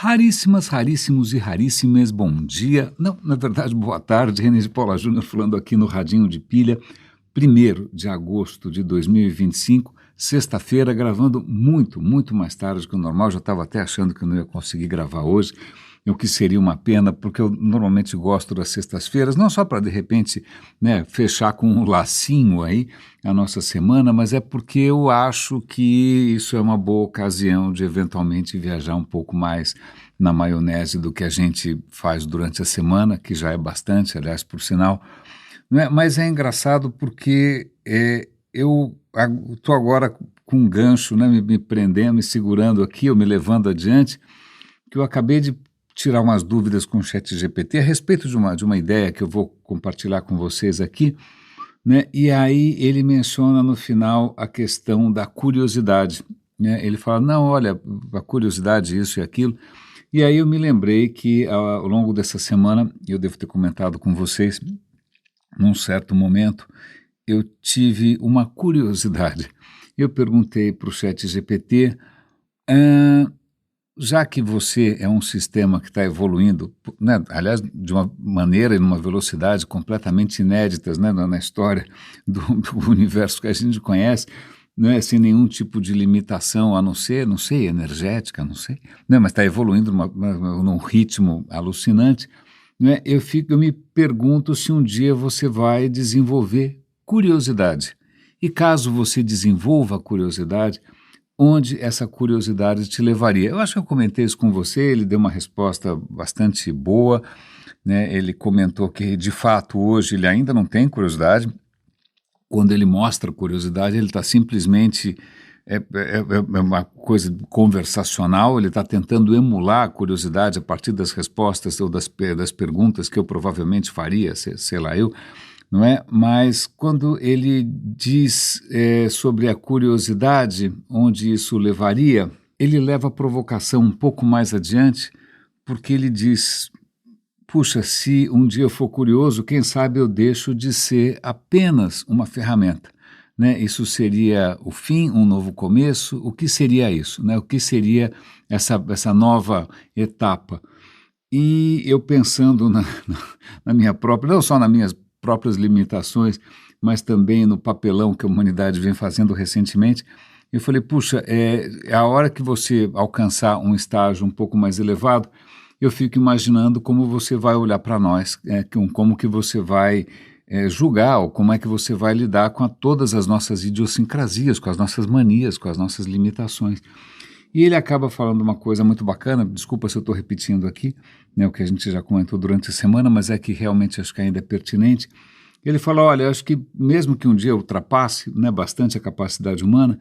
Raríssimas, raríssimos e raríssimas, bom dia. Não, na verdade, boa tarde. René de Paula Júnior falando aqui no Radinho de Pilha, 1º de agosto de 2025, sexta-feira, gravando muito mais tarde que o normal. Já estava até achando que eu não ia conseguir gravar hoje, o que seria uma pena, porque eu normalmente gosto das sextas-feiras, não só para, de repente, né, fechar com um lacinho aí a nossa semana, mas é porque eu acho que isso é uma boa ocasião de, eventualmente, viajar um pouco mais na maionese do que a gente faz durante a semana, que já é bastante, aliás, por sinal. Não é? Mas é engraçado porque eu estou agora com um gancho, né, me prendendo, me segurando aqui, ou me levando adiante, que eu acabei de tirar umas dúvidas com o ChatGPT a respeito de uma ideia que eu vou compartilhar com vocês aqui, né? E aí ele menciona no final a questão da curiosidade, né? Ele fala, não, olha, a curiosidade, isso e aquilo. E aí eu me lembrei que ao longo dessa semana, eu devo ter comentado com vocês, num certo momento, eu tive uma curiosidade. Eu perguntei para o ChatGPT, já que você é um sistema que está evoluindo, né, aliás, de uma maneira e numa velocidade completamente inéditas, né, na história do universo que a gente conhece, né, sem nenhum tipo de limitação, a não ser, não sei, energética, não sei, né, mas está evoluindo num ritmo alucinante, né, eu me pergunto se um dia você vai desenvolver curiosidade. E caso você desenvolva a curiosidade, onde essa curiosidade te levaria? Eu acho que eu comentei isso com você, ele deu uma resposta bastante boa, né? Ele comentou que, de fato, hoje ele ainda não tem curiosidade. Quando ele mostra curiosidade, ele está simplesmente, é uma coisa conversacional, ele está tentando emular a curiosidade a partir das respostas ou das perguntas que eu provavelmente faria, sei lá eu, não é? Mas quando ele diz sobre a curiosidade, onde isso levaria, ele leva a provocação um pouco mais adiante, porque ele diz, puxa, se um dia eu for curioso, quem sabe eu deixo de ser apenas uma ferramenta, né? Isso seria o fim, um novo começo? O que seria isso, né? O que seria essa nova etapa? E eu pensando na minha própria, não só nas minhas próprias limitações, mas também no papelão que a humanidade vem fazendo recentemente, eu falei, puxa, é a hora que você alcançar um estágio um pouco mais elevado, eu fico imaginando como você vai olhar para nós, como que você vai julgar, ou como é que você vai lidar com todas as nossas idiosincrasias, com as nossas manias, com as nossas limitações. E ele acaba falando uma coisa muito bacana, desculpa se eu estou repetindo aqui, né, o que a gente já comentou durante a semana, mas é que realmente acho que ainda é pertinente. Ele fala, olha, acho que mesmo que um dia eu ultrapasse, né, bastante a capacidade humana,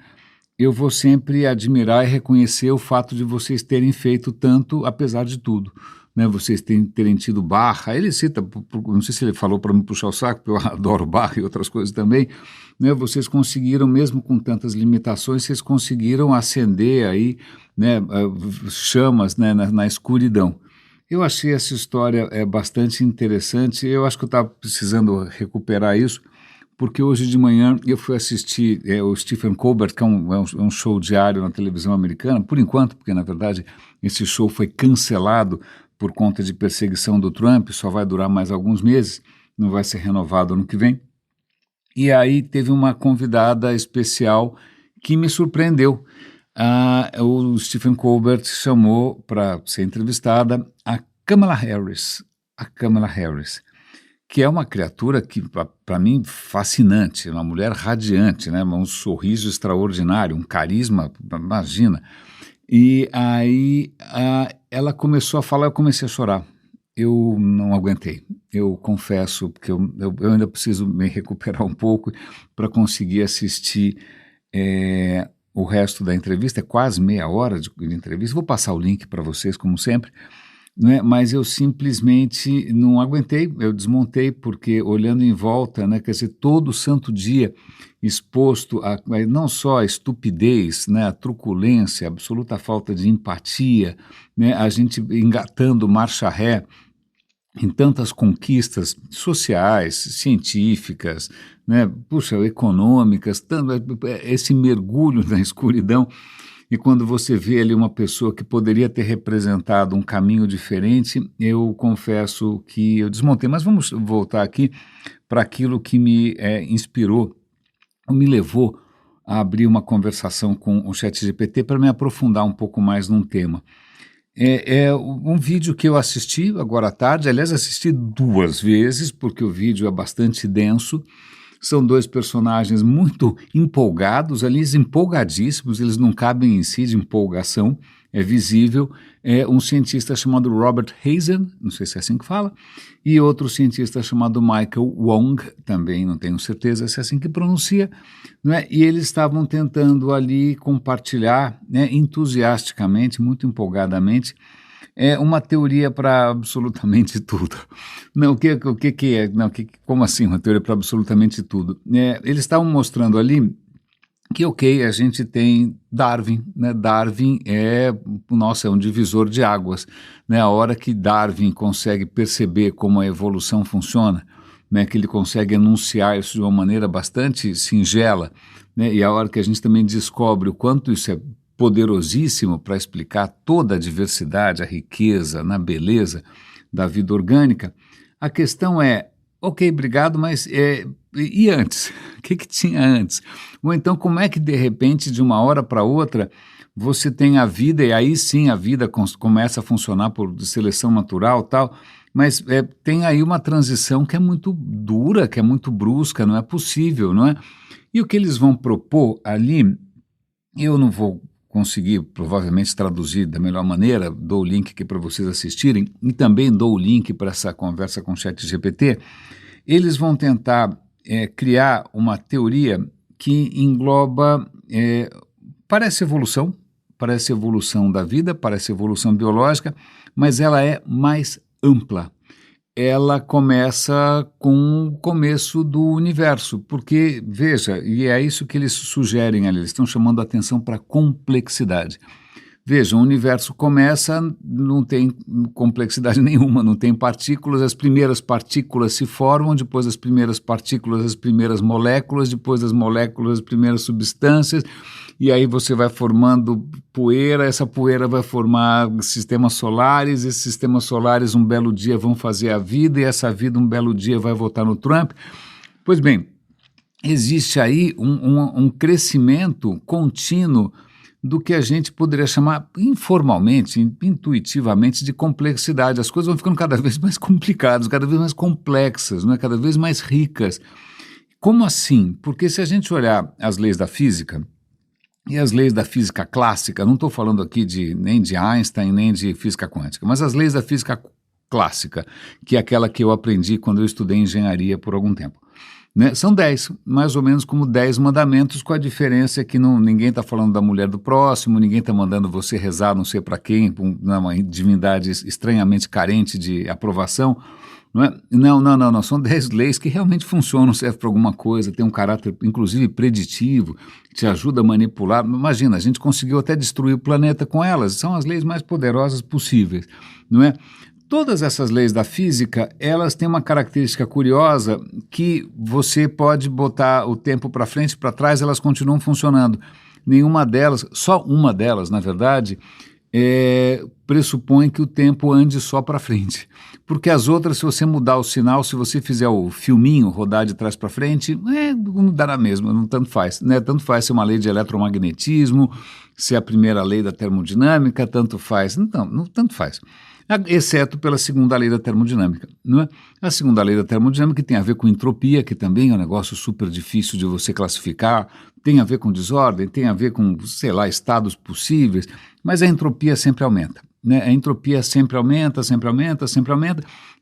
eu vou sempre admirar e reconhecer o fato de vocês terem feito tanto, apesar de tudo. Né, vocês terem tido Barra, ele cita, não sei se ele falou para me puxar o saco, porque eu adoro Barra e outras coisas também, né, vocês conseguiram, mesmo com tantas limitações, vocês conseguiram acender aí, né, chamas, né, na escuridão. Eu achei essa história bastante interessante, eu acho que eu estava precisando recuperar isso, porque hoje de manhã eu fui assistir o Stephen Colbert, que é um show diário na televisão americana, por enquanto, porque na verdade esse show foi cancelado por conta de perseguição do Trump, só vai durar mais alguns meses, não vai ser renovado ano que vem. E aí teve uma convidada especial que me surpreendeu. O Stephen Colbert chamou para ser entrevistada a Kamala Harris, que é uma criatura que, para mim, fascinante, uma mulher radiante, né? Um sorriso extraordinário, um carisma, imagina. E aí ela começou a falar, eu comecei a chorar. Eu não aguentei, eu confesso, porque eu ainda preciso me recuperar um pouco para conseguir assistir o resto da entrevista, é quase meia hora de entrevista, vou passar o link para vocês, como sempre, né? Mas eu simplesmente não aguentei, eu desmontei, porque olhando em volta, né, quer dizer, todo santo dia exposto a não só a estupidez, né, a truculência, a absoluta falta de empatia, né, a gente engatando marcha ré em tantas conquistas sociais, científicas, né, puxa, econômicas, esse mergulho na escuridão. e quando você vê ali uma pessoa que poderia ter representado um caminho diferente, eu confesso que eu desmontei. Mas vamos voltar aqui para aquilo que me inspirou, ou me levou a abrir uma conversação com o ChatGPT para me aprofundar um pouco mais num tema. É um vídeo que eu assisti agora à tarde, aliás, assisti 2 vezes, porque o vídeo é bastante denso. São 2 personagens muito empolgados, ali empolgadíssimos, eles não cabem em si de empolgação, é visível. É um cientista chamado Robert Hazen, não sei se é assim que fala, e outro cientista chamado Michael Wong, também não tenho certeza se é assim que pronuncia, não é? E eles estavam tentando ali compartilhar, né, entusiasticamente, muito empolgadamente, uma teoria para absolutamente tudo. Não, o que é? Não, como assim uma teoria para absolutamente tudo? Eles estavam mostrando ali que, ok, a gente tem Darwin, né? Darwin é um divisor de águas, né? A hora que Darwin consegue perceber como a evolução funciona, né? Que ele consegue enunciar isso de uma maneira bastante singela, né? E a hora que a gente também descobre o quanto isso é poderosíssimo para explicar toda a diversidade, a riqueza, na beleza da vida orgânica, a questão é, ok, obrigado, mas e antes? O que tinha antes? Ou então, como é que de repente, de uma hora para outra, você tem a vida, e aí sim a vida começa a funcionar por seleção natural e tal, mas tem aí uma transição que é muito dura, que é muito brusca, não é possível, não é? E o que eles vão propor ali, eu não vou conseguir provavelmente traduzir da melhor maneira, dou o link aqui para vocês assistirem, e também dou o link para essa conversa com o ChatGPT. Eles vão tentar criar uma teoria que engloba, parece evolução da vida, parece evolução biológica, mas ela é mais ampla. Ela começa com o começo do universo, porque, veja, e é isso que eles sugerem ali, eles estão chamando a atenção para a complexidade. Veja, o universo começa, não tem complexidade nenhuma, não tem partículas, as primeiras partículas se formam, depois das primeiras partículas, as primeiras moléculas, depois das moléculas, as primeiras substâncias, e aí você vai formando poeira, essa poeira vai formar sistemas solares, esses sistemas solares um belo dia vão fazer a vida, e essa vida um belo dia vai votar no Trump. Pois bem, existe aí um crescimento contínuo do que a gente poderia chamar informalmente, intuitivamente, de complexidade. As coisas vão ficando cada vez mais complicadas, cada vez mais complexas, não é? Cada vez mais ricas. Como assim? Porque se a gente olhar as leis da física, e as leis da física clássica, não estou falando aqui nem de Einstein, nem de física quântica, mas as leis da física clássica, que é aquela que eu aprendi quando eu estudei engenharia por algum tempo. Né? São 10, mais ou menos como 10 mandamentos, com a diferença que ninguém está falando da mulher do próximo, ninguém está mandando você rezar não sei para quem, uma divindade estranhamente carente de aprovação. Não é? Não, são 10 leis que realmente funcionam, servem para alguma coisa, tem um caráter inclusive preditivo, te ajuda a manipular. Imagina, a gente conseguiu até destruir o planeta com elas, são as leis mais poderosas possíveis, não é? Todas essas leis da física, elas têm uma característica curiosa que você pode botar o tempo para frente e para trás, elas continuam funcionando. Nenhuma delas, só uma delas, na verdade, pressupõe que o tempo ande só para frente. Porque as outras, se você mudar o sinal, se você fizer o filminho rodar de trás para frente, não dá na mesma, não tanto faz. Né? Tanto faz se é uma lei de eletromagnetismo, se é a primeira lei da termodinâmica, tanto faz. Não tanto faz. Exceto pela segunda lei da termodinâmica. Não é? A segunda lei da termodinâmica tem a ver com entropia, que também é um negócio super difícil de você classificar, tem a ver com desordem, tem a ver com, sei lá, estados possíveis, mas a entropia sempre aumenta. Né? A entropia sempre aumenta,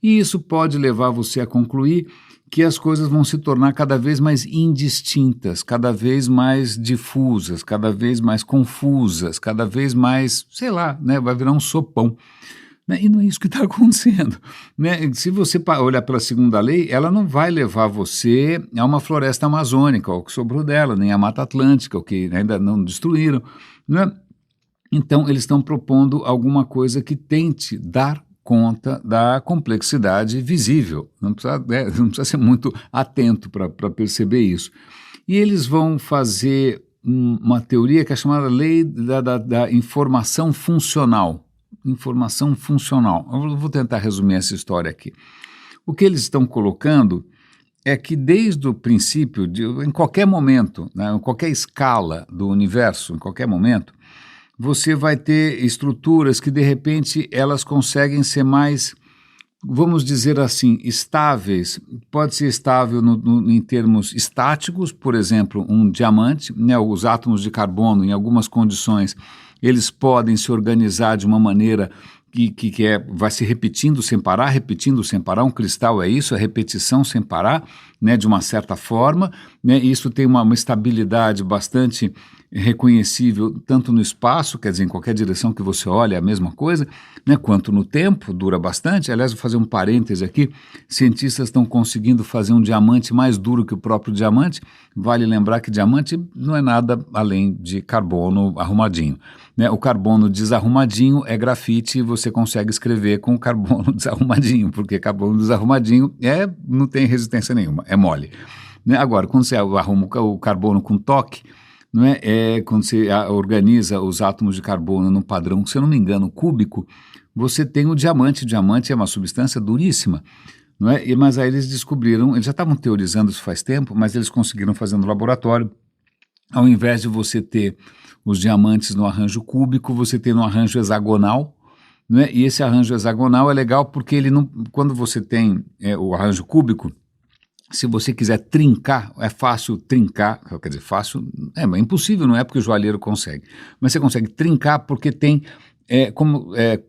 e isso pode levar você a concluir que as coisas vão se tornar cada vez mais indistintas, cada vez mais difusas, cada vez mais confusas, cada vez mais, sei lá, né? Vai virar um sopão. E não é isso que está acontecendo. Né? Se você olhar pela segunda lei, ela não vai levar você a uma floresta amazônica, o que sobrou dela, nem a Mata Atlântica, o que ainda não destruíram. Né? Então, eles estão propondo alguma coisa que tente dar conta da complexidade visível. Não precisa ser muito atento para perceber isso. E eles vão fazer uma teoria que é chamada lei da informação funcional. Informação funcional. Eu vou tentar resumir essa história aqui. O que eles estão colocando é que desde o princípio, em qualquer momento, né, em qualquer escala do universo, em qualquer momento, você vai ter estruturas que de repente elas conseguem ser mais, vamos dizer assim, estáveis. Pode ser estável em termos estáticos, por exemplo, um diamante, né, os átomos de carbono, em algumas condições, eles podem se organizar de uma maneira vai se repetindo sem parar. Um cristal é isso, é repetição sem parar, né, de uma certa forma, né, isso tem uma estabilidade bastante reconhecível tanto no espaço, quer dizer, em qualquer direção que você olhe é a mesma coisa, né, quanto no tempo, dura bastante. Aliás, vou fazer um parêntese aqui, cientistas estão conseguindo fazer um diamante mais duro que o próprio diamante. Vale lembrar que diamante não é nada além de carbono arrumadinho, né? O carbono desarrumadinho é grafite e você consegue escrever com carbono desarrumadinho, porque carbono desarrumadinho não tem resistência nenhuma, é mole, né? Agora, quando você arruma o carbono com toque, não quando você organiza os átomos de carbono num padrão, se eu não me engano, cúbico, você tem o diamante. O diamante é uma substância duríssima, não é? Mas aí eles descobriram, eles já estavam teorizando isso faz tempo, mas eles conseguiram fazer no laboratório, ao invés de você ter os diamantes no arranjo cúbico, você tem no arranjo hexagonal, né? E esse arranjo hexagonal é legal porque ele não, quando você tem o arranjo cúbico, se você quiser trincar, é fácil trincar, quer dizer, fácil, é impossível, não é porque o joalheiro consegue, mas você consegue trincar porque tem,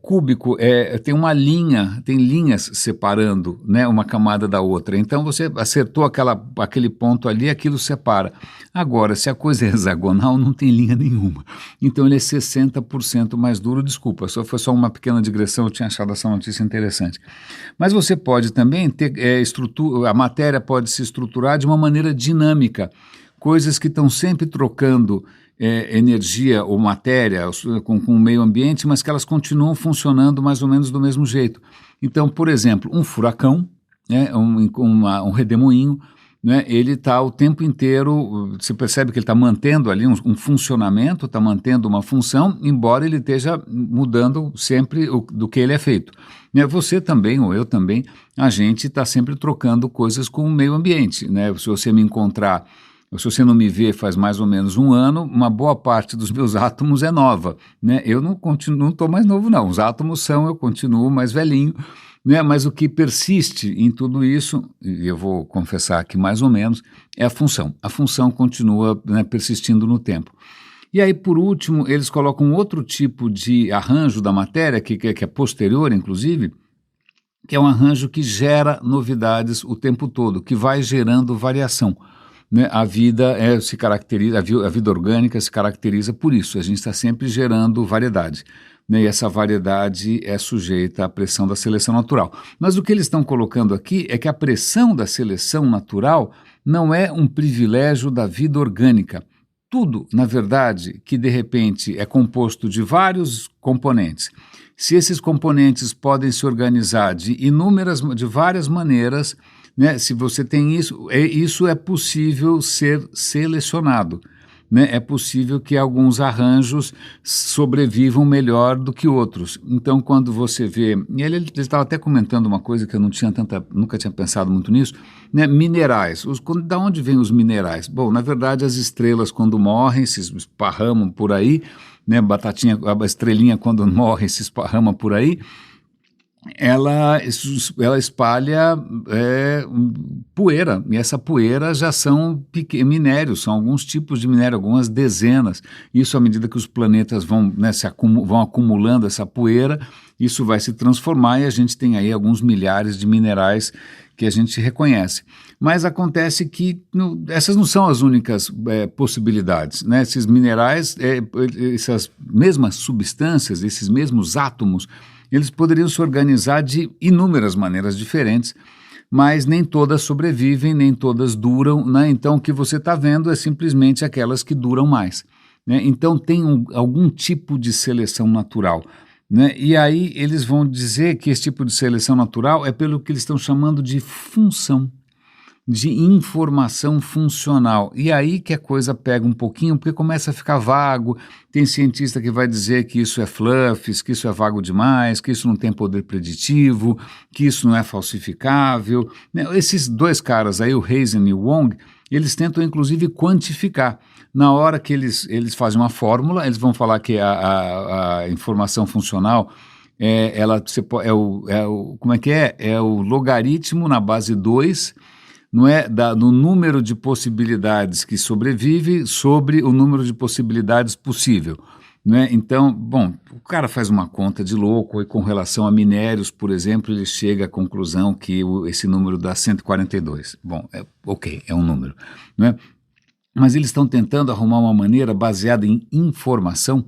cúbico, tem uma linha, tem linhas separando, né, uma camada da outra, então você acertou aquele ponto ali, aquilo separa. Agora, se a coisa é hexagonal, não tem linha nenhuma, então ele é 60% mais duro. Desculpa, foi só uma pequena digressão, eu tinha achado essa notícia interessante. Mas você pode também ter a matéria pode se estruturar de uma maneira dinâmica, coisas que estão sempre trocando energia ou matéria com o meio ambiente, mas que elas continuam funcionando mais ou menos do mesmo jeito. Então, por exemplo, um furacão, né, um redemoinho, né, ele está o tempo inteiro, você percebe que ele está mantendo ali um funcionamento, está mantendo uma função, embora ele esteja mudando sempre do que ele é feito. Né, você também, ou eu também, a gente está sempre trocando coisas com o meio ambiente. Né? Se você me encontrar, se você não me vê faz mais ou menos um ano, uma boa parte dos meus átomos é nova. Né? Eu não estou mais novo, não. Os átomos eu continuo mais velhinho. Né? Mas o que persiste em tudo isso, e eu vou confessar aqui mais ou menos, é a função. A função continua, né, persistindo no tempo. E aí, por último, eles colocam outro tipo de arranjo da matéria, que é posterior, inclusive, que é um arranjo que gera novidades o tempo todo, que vai gerando variação. Né? A vida se caracteriza, a vida orgânica se caracteriza por isso, a gente está sempre gerando variedade. Né? E essa variedade é sujeita à pressão da seleção natural. Mas o que eles estão colocando aqui é que a pressão da seleção natural não é um privilégio da vida orgânica. Tudo, na verdade, que de repente é composto de vários componentes, se esses componentes podem se organizar de várias maneiras, né, se você tem isso é possível ser selecionado. Né, é possível que alguns arranjos sobrevivam melhor do que outros. Então, quando você vê... Ele estava até comentando uma coisa que eu nunca tinha pensado muito nisso, né, minerais. Da onde vêm os minerais? Bom, na verdade, as estrelas, quando morrem, se esparramam por aí, né, a estrelinha, quando morre, se esparrama por aí, ela espalha poeira, e essa poeira já são minérios, são alguns tipos de minério, algumas dezenas. Isso à medida que os planetas vão acumulando essa poeira, isso vai se transformar e a gente tem aí alguns milhares de minerais que a gente reconhece. Mas acontece que essas não são as únicas possibilidades. Né? Esses minerais, essas mesmas substâncias, esses mesmos átomos, eles poderiam se organizar de inúmeras maneiras diferentes, mas nem todas sobrevivem, nem todas duram, né? Então o que você está vendo é simplesmente aquelas que duram mais. Né? Então tem algum tipo de seleção natural. Né? E aí eles vão dizer que esse tipo de seleção natural é pelo que eles estão chamando de função. de informação funcional. E aí que a coisa pega um pouquinho, porque começa a ficar vago. Tem cientista que vai dizer que isso é fluff, que isso é vago demais, que isso não tem poder preditivo, que isso não é falsificável. Né? Esses dois caras aí, o Hazen e o Wong, eles tentam inclusive quantificar. Na hora que eles fazem uma fórmula, eles vão falar que a informação funcional como é que é? É o logaritmo na base 2, não é, no número de possibilidades que sobrevive sobre o número de possibilidades possível. Não é? Então, bom, o cara faz uma conta de louco e com relação a minérios, por exemplo, ele chega à conclusão que esse número dá 142. Bom, ok, é um número, não é? Mas eles estão tentando arrumar uma maneira baseada em informação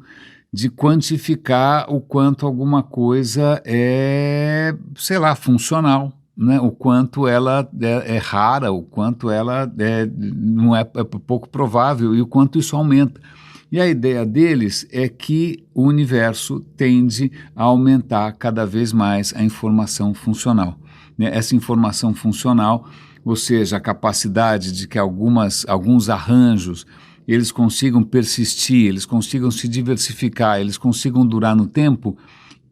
de quantificar o quanto alguma coisa é, sei lá, funcional, né? O quanto ela é rara, o quanto ela não é pouco provável e o quanto isso aumenta. E a ideia deles é que o universo tende a aumentar cada vez mais a informação funcional, né? Essa informação funcional, ou seja, a capacidade de que alguns arranjos eles consigam persistir, eles consigam se diversificar, eles consigam durar no tempo,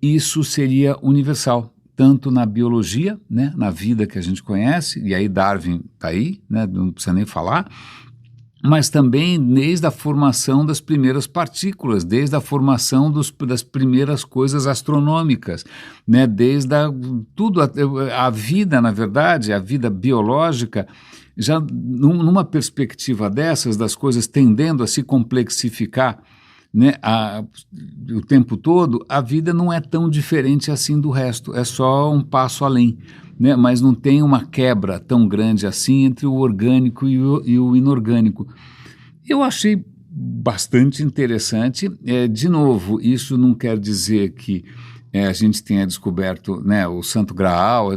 isso seria universal, tanto na biologia, né, na vida que a gente conhece, e aí Darwin está aí, né, não precisa nem falar, mas também desde a formação das primeiras partículas, desde a formação das primeiras coisas astronômicas, né, desde a vida, na verdade, a vida biológica, já numa perspectiva dessas, das coisas tendendo a se complexificar, né, o tempo todo, a vida não é tão diferente assim do resto, é só um passo além. Né, mas não tem uma quebra tão grande assim entre o orgânico e o inorgânico. Eu achei bastante interessante. De novo, isso não quer dizer que a gente tenha descoberto, né, o Santo Graal.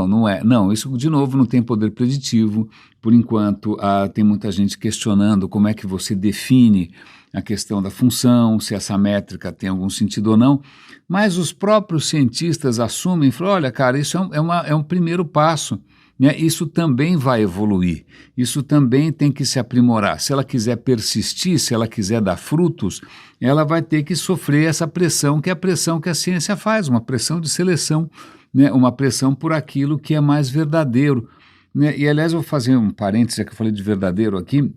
Não é. Não, isso de novo não tem poder preditivo. Por enquanto, tem muita gente questionando como é que você define a questão da função, se essa métrica tem algum sentido ou não, mas os próprios cientistas assumem e falam, olha, cara, isso é um primeiro passo, né? Isso também vai evoluir, isso também tem que se aprimorar. Se ela quiser persistir, se ela quiser dar frutos, ela vai ter que sofrer essa pressão, que é a pressão que a ciência faz, uma pressão de seleção, né? Uma pressão por aquilo que é mais verdadeiro. Né? E, aliás, eu vou fazer um parênteses, já que eu falei de verdadeiro aqui.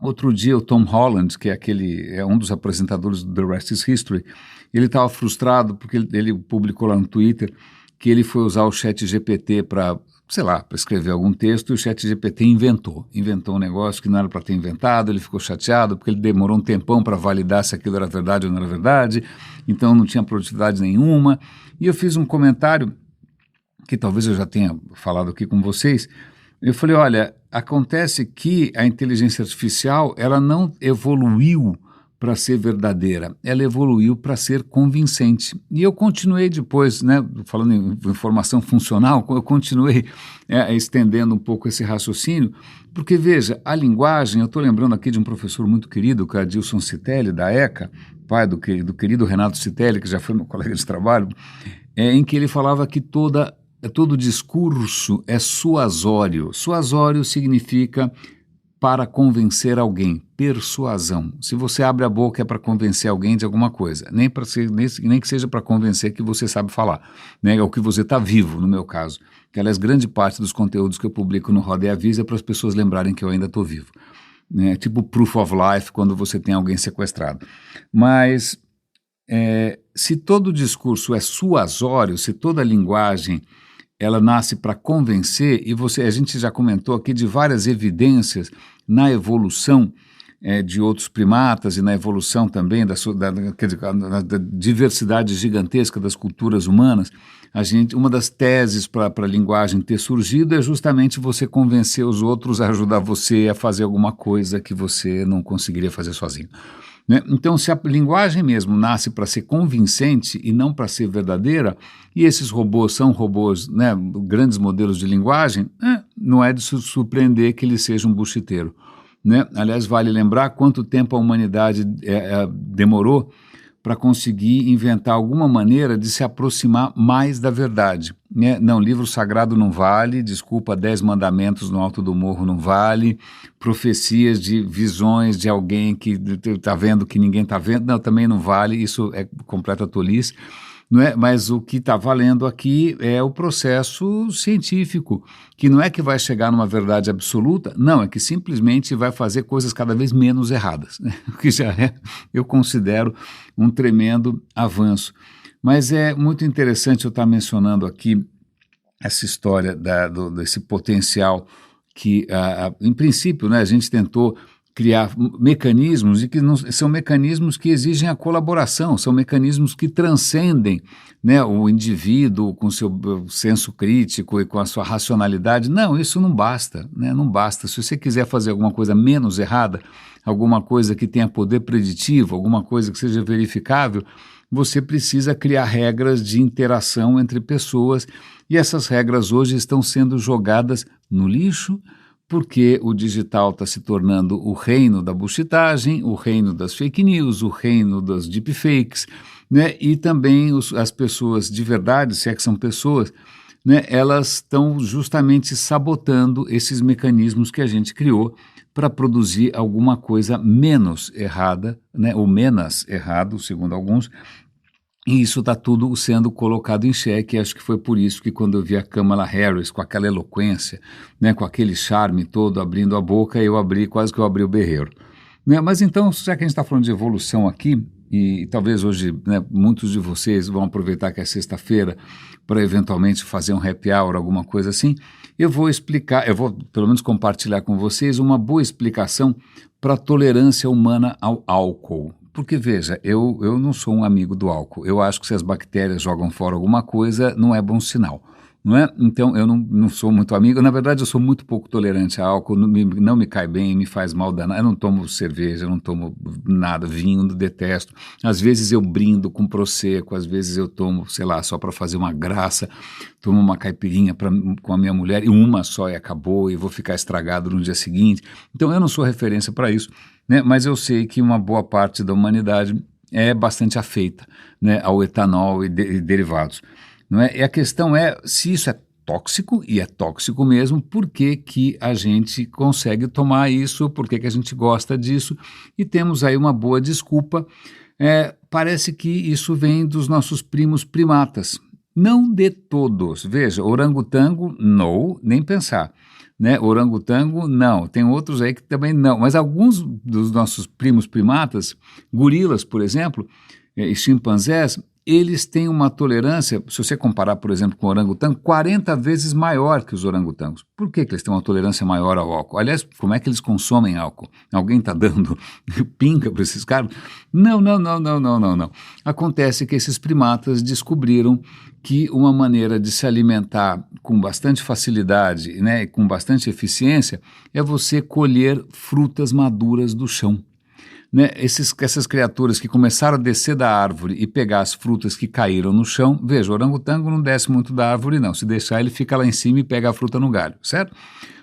Outro dia o Tom Holland, que é um dos apresentadores do The Rest is History, ele estava frustrado porque ele publicou lá no Twitter que ele foi usar o ChatGPT para, sei lá, para escrever algum texto e o ChatGPT inventou um negócio que não era para ter inventado, ele ficou chateado porque ele demorou um tempão para validar se aquilo era verdade ou não era verdade, então não tinha produtividade nenhuma. E eu fiz um comentário que talvez eu já tenha falado aqui com vocês. Eu falei, olha, acontece que a inteligência artificial, ela não evoluiu para ser verdadeira, ela evoluiu para ser convincente. E eu continuei depois, né, falando em informação funcional, eu continuei estendendo um pouco esse raciocínio, porque veja, a linguagem, eu estou lembrando aqui de um professor muito querido, que é Adilson Citelli, da ECA, pai do querido Renato Citelli, que já foi meu colega de trabalho, em que ele falava que todo discurso é suasório. Suasório significa para convencer alguém, persuasão. Se você abre a boca é para convencer alguém de alguma coisa, nem que seja para convencer que você sabe falar, né? Ou que você está vivo, no meu caso. Que, aliás, grande parte dos conteúdos que eu publico no Roda e Avisa é para as pessoas lembrarem que eu ainda estou vivo. Né? Tipo proof of life quando você tem alguém sequestrado. Mas se todo discurso é suasório, se toda linguagem ela nasce para convencer, e a gente já comentou aqui de várias evidências na evolução de outros primatas e na evolução também da diversidade gigantesca das culturas humanas. Uma das teses para a linguagem ter surgido é justamente você convencer os outros a ajudar você a fazer alguma coisa que você não conseguiria fazer sozinho. Né? Então, se a linguagem mesmo nasce para ser convincente e não para ser verdadeira, e esses robôs são robôs, né, grandes modelos de linguagem, não é de se surpreender que eles sejam um buchiteiro. Né? Aliás, vale lembrar quanto tempo a humanidade demorou para conseguir inventar alguma maneira de se aproximar mais da verdade. né? Não, livro sagrado não vale, desculpa, 10 mandamentos no alto do morro não vale, profecias de visões de alguém que está vendo que ninguém está vendo, não, também não vale, isso é completa tolice. Não é? Mas o que está valendo aqui é o processo científico, que não é que vai chegar numa verdade absoluta, não, é que simplesmente vai fazer coisas cada vez menos erradas, né? O que já é, eu considero, um tremendo avanço. Mas é muito interessante eu estar mencionando aqui essa história desse potencial que, em princípio, né, a gente tentou criar mecanismos e que não, são mecanismos que exigem a colaboração, são mecanismos que transcendem, né, o indivíduo com seu senso crítico e com a sua racionalidade. Não, isso não basta, né, não basta. Se você quiser fazer alguma coisa menos errada, alguma coisa que tenha poder preditivo, alguma coisa que seja verificável, você precisa criar regras de interação entre pessoas e essas regras hoje estão sendo jogadas no lixo, porque o digital está se tornando o reino da buchitagem, o reino das fake news, o reino das deepfakes, né? E também as pessoas de verdade, se é que são pessoas, né? Elas estão justamente sabotando esses mecanismos que a gente criou para produzir alguma coisa menos errada, né? Ou menos errado, segundo alguns. E isso está tudo sendo colocado em xeque. Acho que foi por isso que quando eu vi a Kamala Harris com aquela eloquência, né, com aquele charme todo, abrindo a boca, quase que eu abri o berreiro. Né? Mas então, já que a gente está falando de evolução aqui, e talvez hoje, né, muitos de vocês vão aproveitar que é sexta-feira para eventualmente fazer um happy hour, alguma coisa assim, eu vou pelo menos compartilhar com vocês uma boa explicação para a tolerância humana ao álcool. Porque, veja, eu não sou um amigo do álcool. Eu acho que se as bactérias jogam fora alguma coisa, não é bom sinal, não é? Então, eu não sou muito amigo. Na verdade, eu sou muito pouco tolerante a álcool, não me cai bem, me faz mal danado. Eu não tomo cerveja, eu não tomo nada, vinho, detesto. Às vezes eu brindo com Prosecco, às vezes eu tomo, sei lá, só para fazer uma graça, tomo uma caipirinha com a minha mulher, e uma só e acabou, e vou ficar estragado no dia seguinte. Então, eu não sou referência para isso. Né, mas eu sei que uma boa parte da humanidade é bastante afeita, né, ao etanol e derivados. Não é? E a questão é se isso é tóxico, e é tóxico mesmo, por que que a gente consegue tomar isso, por que que a gente gosta disso, e temos aí uma boa desculpa. Parece que isso vem dos nossos primos primatas, não de todos. Veja, orangotango, não, nem pensar. Né? Orangotango, não. Tem outros aí que também não. Mas alguns dos nossos primos primatas, gorilas, por exemplo, e chimpanzés, eles têm uma tolerância, se você comparar, por exemplo, com o orangotango, 40 vezes maior que os orangotangos. Por que que eles têm uma tolerância maior ao álcool? Aliás, como é que eles consomem álcool? Alguém está dando pinga para esses caras? Não. Acontece que esses primatas descobriram que uma maneira de se alimentar com bastante facilidade, né, e com bastante eficiência é você colher frutas maduras do chão. Né, essas criaturas que começaram a descer da árvore e pegar as frutas que caíram no chão, veja, o orangotango não desce muito da árvore não, se deixar ele fica lá em cima e pega a fruta no galho, certo?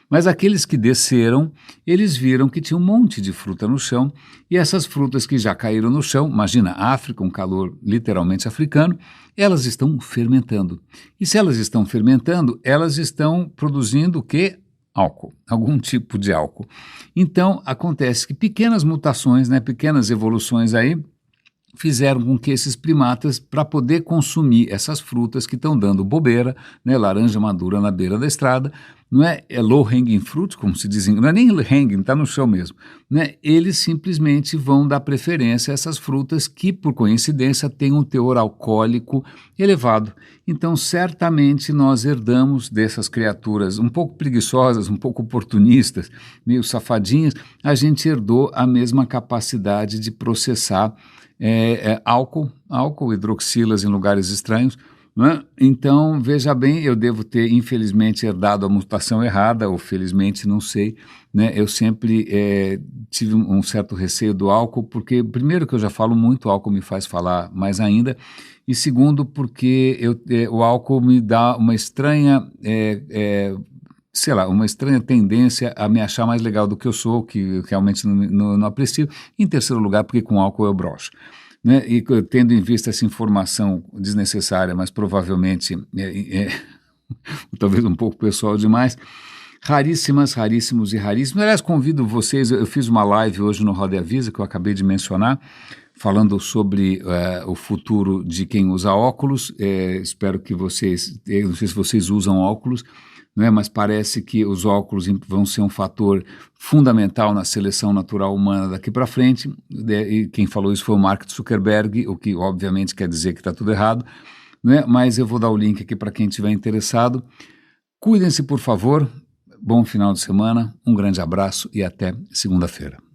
Mas aqueles que desceram, eles viram que tinha um monte de fruta no chão, e essas frutas que já caíram no chão, imagina, África, um calor literalmente africano, elas estão fermentando. E se elas estão fermentando, elas estão produzindo o quê? Álcool, algum tipo de álcool. Então, acontece que pequenas mutações, né, pequenas evoluções aí, fizeram com que esses primatas, para poder consumir essas frutas que estão dando bobeira, né, laranja madura na beira da estrada, não é low hanging fruit, como se diz, não é nem hanging, está no chão mesmo, né, eles simplesmente vão dar preferência a essas frutas que, por coincidência, têm um teor alcoólico elevado. Então, certamente nós herdamos dessas criaturas um pouco preguiçosas, um pouco oportunistas, meio safadinhas, a gente herdou a mesma capacidade de processar álcool, hidroxilas em lugares estranhos, né? Então, veja bem, eu devo ter, infelizmente, herdado a mutação errada, ou felizmente, não sei, né? Eu sempre tive um certo receio do álcool, porque, primeiro, que eu já falo muito, o álcool me faz falar mais ainda, e segundo, porque o álcool me dá uma estranha uma estranha tendência a me achar mais legal do que eu sou, que realmente não aprecio. Em terceiro lugar, porque com álcool eu broxo. Né? E tendo em vista essa informação desnecessária, mas provavelmente talvez um pouco pessoal demais. Raríssimas, raríssimos e raríssimos. Aliás, convido vocês, eu fiz uma live hoje no Roda e Avisa, que eu acabei de mencionar, falando sobre o futuro de quem usa óculos. Espero que vocês, não sei se vocês usam óculos, não é? Mas parece que os óculos vão ser um fator fundamental na seleção natural humana daqui para frente, e quem falou isso foi o Mark Zuckerberg, o que obviamente quer dizer que está tudo errado, não é? Mas eu vou dar o link aqui para quem estiver interessado. Cuidem-se, por favor. Bom final de semana, um grande abraço e até segunda-feira.